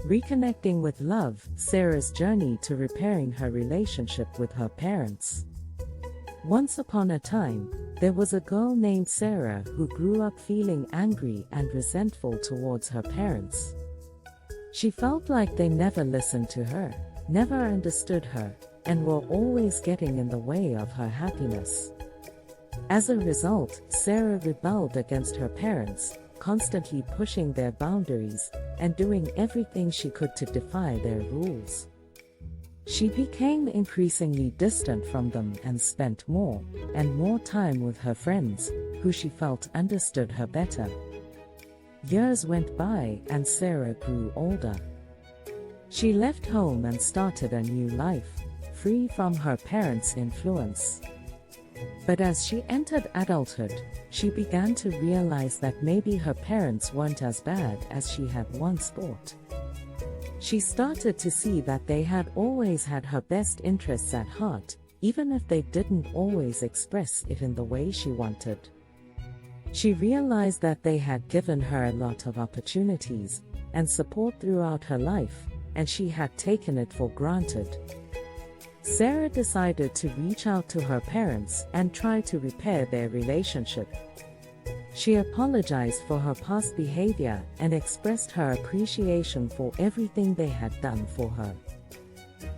Reconnecting with Love, Sarah's journey to repairing her relationship with her parents. Once upon a time, there was a girl named Sarah who grew up feeling angry and resentful towards her parents. She felt like they never listened to her, never understood her, and were always getting in the way of her happiness. As a result, Sarah rebelled against her parents, constantly pushing their boundaries and doing everything she could to defy their rules. She became increasingly distant from them and spent more and more time with her friends, who she felt understood her better. Years went by and Sarah grew older. She left home and started a new life, free from her parents' influence. But as she entered adulthood, she began to realize that maybe her parents weren't as bad as she had once thought. She started to see that they had always had her best interests at heart, even if they didn't always express it in the way she wanted. She realized that they had given her a lot of opportunities and support throughout her life, and she had taken it for granted. Sarah decided to reach out to her parents and try to repair their relationship. She apologized for her past behavior and expressed her appreciation for everything they had done for her.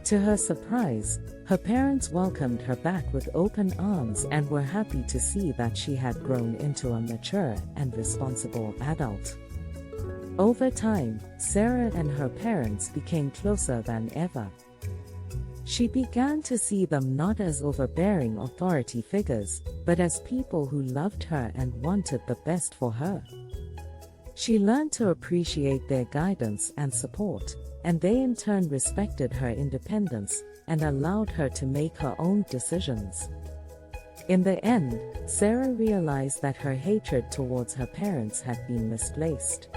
To her surprise, her parents welcomed her back with open arms and were happy to see that she had grown into a mature and responsible adult. Over time, Sarah and her parents became closer than ever. She began to see them not as overbearing authority figures, but as people who loved her and wanted the best for her. She learned to appreciate their guidance and support, and they in turn respected her independence and allowed her to make her own decisions. In the end, Sarah realized that her hatred towards her parents had been misplaced.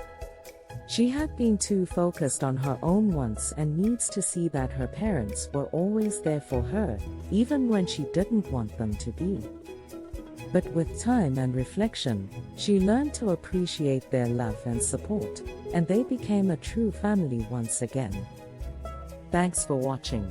She had been too focused on her own wants and needs to see that her parents were always there for her, even when she didn't want them to be. But with time and reflection, she learned to appreciate their love and support, and they became a true family once again. Thanks for watching.